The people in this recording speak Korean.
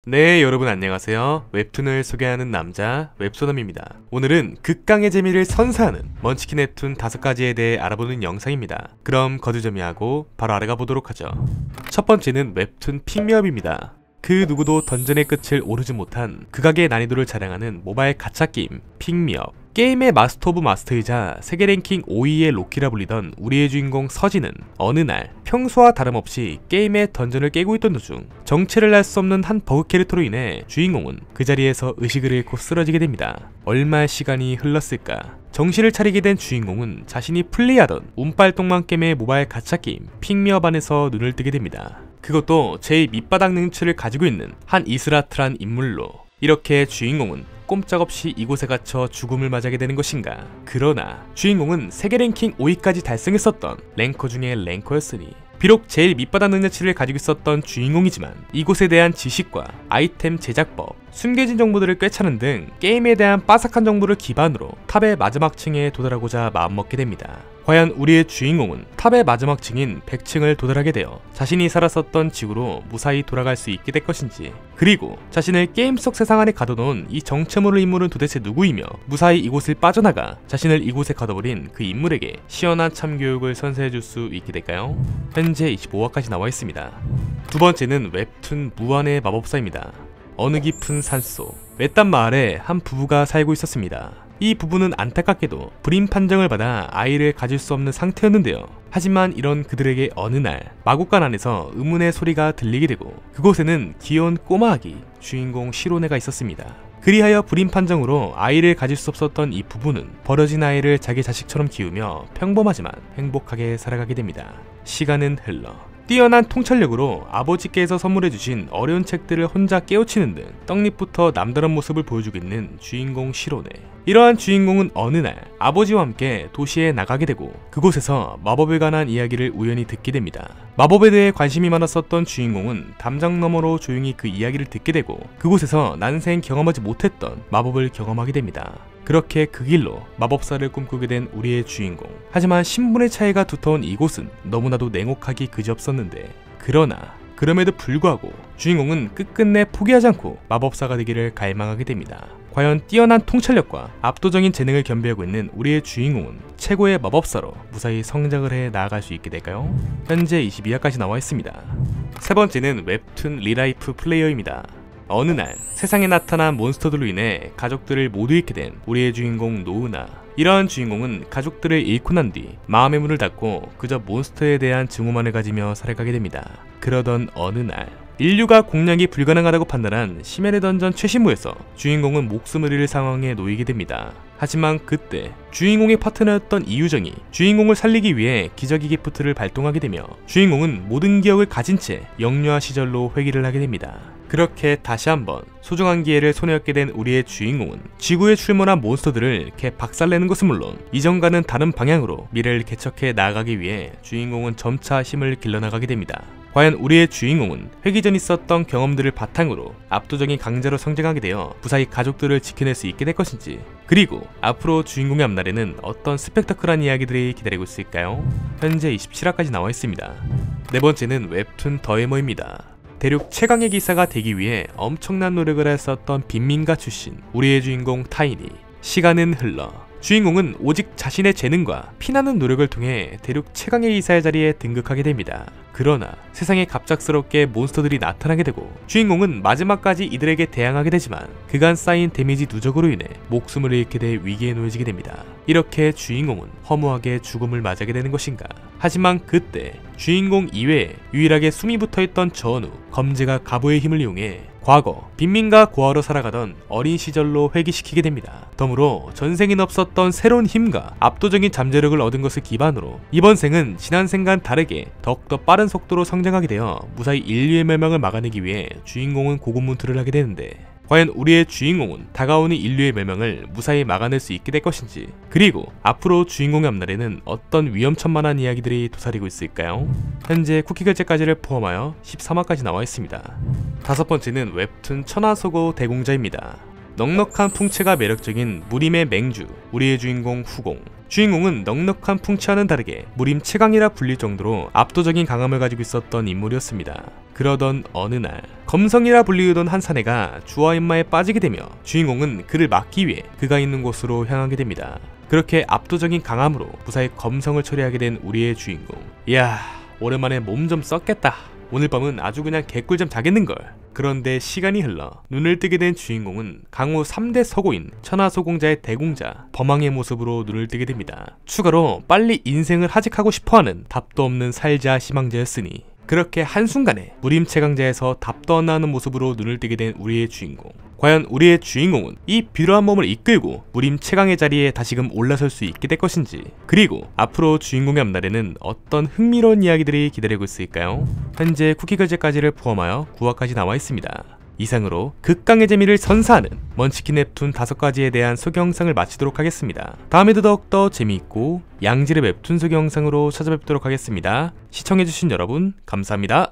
네, 여러분 안녕하세요. 웹툰을 소개하는 남자 웹소남입니다. 오늘은 극강의 재미를 선사하는 먼치킨 웹툰 5가지에 대해 알아보는 영상입니다. 그럼 거두절미하고 바로 알아가 보도록 하죠. 첫 번째는 웹툰 픽미업입니다. 그 누구도 던전의 끝을 오르지 못한 극악의 난이도를 자랑하는 모바일 가챠 게임 픽미업. 게임의 마스터 오브 마스터이자 세계 랭킹 5위의 로키라 불리던 우리의 주인공 서진은 어느 날 평소와 다름없이 게임의 던전을 깨고 있던 도중 정체를 알 수 없는 한 버그 캐릭터로 인해 주인공은 그 자리에서 의식을 잃고 쓰러지게 됩니다. 얼마의 시간이 흘렀을까? 정신을 차리게 된 주인공은 자신이 플레이하던 운빨똥망 게임의 모바일 가챠 게임 픽미업 안에서 눈을 뜨게 됩니다. 그것도 제일 밑바닥 능치를 가지고 있는 한 이스라트란 인물로. 이렇게 주인공은 꼼짝없이 이곳에 갇혀 죽음을 맞이하게 되는 것인가. 그러나 주인공은 세계 랭킹 5위까지 달성했었던 랭커 중에 랭커였으니 비록 제일 밑바닥 능력치를 가지고 있었던 주인공이지만 이곳에 대한 지식과 아이템 제작법, 숨겨진 정보들을 꿰차는 등 게임에 대한 빠삭한 정보를 기반으로 탑의 마지막 층에 도달하고자 마음먹게 됩니다. 과연 우리의 주인공은 탑의 마지막 층인 100층을 도달하게 되어 자신이 살았었던 지구로 무사히 돌아갈 수 있게 될 것인지, 그리고 자신을 게임 속 세상 안에 가둬놓은 이 정체 모를 인물은 도대체 누구이며 무사히 이곳을 빠져나가 자신을 이곳에 가둬버린 그 인물에게 시원한 참교육을 선사해줄 수 있게 될까요? 현재 25화까지 나와 있습니다. 두 번째는 웹툰 무한의 마법사입니다. 어느 깊은 산속 외딴 마을에 한 부부가 살고 있었습니다. 이 부부는 안타깝게도 불임 판정을 받아 아이를 가질 수 없는 상태였는데요. 하지만 이런 그들에게 어느 날 마구간 안에서 의문의 소리가 들리게 되고 그곳에는 귀여운 꼬마 아기 주인공 시로네가 있었습니다. 그리하여 불임 판정으로 아이를 가질 수 없었던 이 부부는 버려진 아이를 자기 자식처럼 키우며 평범하지만 행복하게 살아가게 됩니다. 시간은 흘러 뛰어난 통찰력으로 아버지께서 선물해주신 어려운 책들을 혼자 깨우치는 등 떡잎부터 남다른 모습을 보여주고 있는 주인공 시로네. 이러한 주인공은 어느 날 아버지와 함께 도시에 나가게 되고 그곳에서 마법에 관한 이야기를 우연히 듣게 됩니다. 마법에 대해 관심이 많았었던 주인공은 담장 너머로 조용히 그 이야기를 듣게 되고 그곳에서 난생 경험하지 못했던 마법을 경험하게 됩니다. 그렇게 그 길로 마법사를 꿈꾸게 된 우리의 주인공. 하지만 신분의 차이가 두터운 이곳은 너무나도 냉혹하기 그지없었는데, 그러나 그럼에도 불구하고 주인공은 끝끝내 포기하지 않고 마법사가 되기를 갈망하게 됩니다. 과연 뛰어난 통찰력과 압도적인 재능을 겸비하고 있는 우리의 주인공은 최고의 마법사로 무사히 성장을 해 나아갈 수 있게 될까요? 현재 22화까지 나와 있습니다. 세 번째는 웹툰 리라이프 플레이어입니다. 어느 날 세상에 나타난 몬스터들로 인해 가족들을 모두 잃게 된 우리의 주인공 노우나. 이러한 주인공은 가족들을 잃고 난 뒤 마음의 문을 닫고 그저 몬스터에 대한 증오만을 가지며 살아가게 됩니다. 그러던 어느 날 인류가 공략이 불가능하다고 판단한 시메르 던전 최신부에서 주인공은 목숨을 잃을 상황에 놓이게 됩니다. 하지만 그때 주인공의 파트너였던 이유정이 주인공을 살리기 위해 기저귀 기프트를 발동하게 되며 주인공은 모든 기억을 가진 채 영유아 시절로 회귀를 하게 됩니다. 그렇게 다시 한번 소중한 기회를 손에 얻게 된 우리의 주인공은 지구에 출몰한 몬스터들을 박살내는 것은 물론 이전과는 다른 방향으로 미래를 개척해 나아가기 위해 주인공은 점차 힘을 길러나가게 됩니다. 과연 우리의 주인공은 회기 전 있었던 경험들을 바탕으로 압도적인 강자로 성장하게 되어 무사히 가족들을 지켜낼 수 있게 될 것인지, 그리고 앞으로 주인공의 앞날에는 어떤 스펙터클한 이야기들이 기다리고 있을까요? 현재 27화까지 나와 있습니다. 네 번째는 웹툰 더에머입니다. 대륙 최강의 기사가 되기 위해 엄청난 노력을 했었던 빈민가 출신 우리의 주인공 타인이. 시간은 흘러 주인공은 오직 자신의 재능과 피나는 노력을 통해 대륙 최강의 기사의 자리에 등극하게 됩니다. 그러나 세상에 갑작스럽게 몬스터들이 나타나게 되고 주인공은 마지막까지 이들에게 대항하게 되지만 그간 쌓인 데미지 누적으로 인해 목숨을 잃게 돼 위기에 놓여지게 됩니다. 이렇게 주인공은 허무하게 죽음을 맞이하게 되는 것인가. 하지만 그때 주인공 이외에 유일하게 숨이 붙어있던 전우 검제가 가부의 힘을 이용해 과거 빈민가 고아로 살아가던 어린 시절로 회귀시키게 됩니다. 덤으로 전생엔 없었던 새로운 힘과 압도적인 잠재력을 얻은 것을 기반으로 이번 생은 지난 생과는 다르게 더욱더 빠른 속도로 성장하게 되어 무사히 인류의 멸망을 막아내기 위해 주인공은 고군분투를 하게 되는데, 과연 우리의 주인공은 다가오는 인류의 멸망을 무사히 막아낼 수 있게 될 것인지, 그리고 앞으로 주인공의 앞날에는 어떤 위험천만한 이야기들이 도사리고 있을까요? 현재 쿠키 결제까지를 포함하여 13화까지 나와 있습니다. 다섯 번째는 웹툰 천하소고 대공자입니다. 넉넉한 풍채가 매력적인 무림의 맹주 우리의 주인공 후공. 주인공은 넉넉한 풍채와는 다르게 무림 최강이라 불릴 정도로 압도적인 강함을 가지고 있었던 인물이었습니다. 그러던 어느 날 검성이라 불리우던 한 사내가 주화 인마에 빠지게 되며 주인공은 그를 막기 위해 그가 있는 곳으로 향하게 됩니다. 그렇게 압도적인 강함으로 무사히 검성을 처리하게 된 우리의 주인공. 이야, 오랜만에 몸 좀 썼겠다. 오늘 밤은 아주 그냥 개꿀잠 자겠는걸. 그런데 시간이 흘러 눈을 뜨게 된 주인공은 강호 3대 서고인 천하소공자의 대공자 범왕의 모습으로 눈을 뜨게 됩니다. 추가로 빨리 인생을 하직하고 싶어하는 답도 없는 살자 희망자였으니 그렇게 한순간에 무림 최강자에서 답도 안 나는 모습으로 눈을 뜨게 된 우리의 주인공. 과연 우리의 주인공은 이 비루한 몸을 이끌고 무림 최강의 자리에 다시금 올라설 수 있게 될 것인지, 그리고 앞으로 주인공의 앞날에는 어떤 흥미로운 이야기들이 기다리고 있을까요? 현재 쿠키 결제까지를 포함하여 9화까지 나와 있습니다. 이상으로 극강의 재미를 선사하는 먼치킨 웹툰 5가지에 대한 소개 영상을 마치도록 하겠습니다. 다음에도 더욱더 재미있고 양질의 웹툰 소개 영상으로 찾아뵙도록 하겠습니다. 시청해주신 여러분 감사합니다.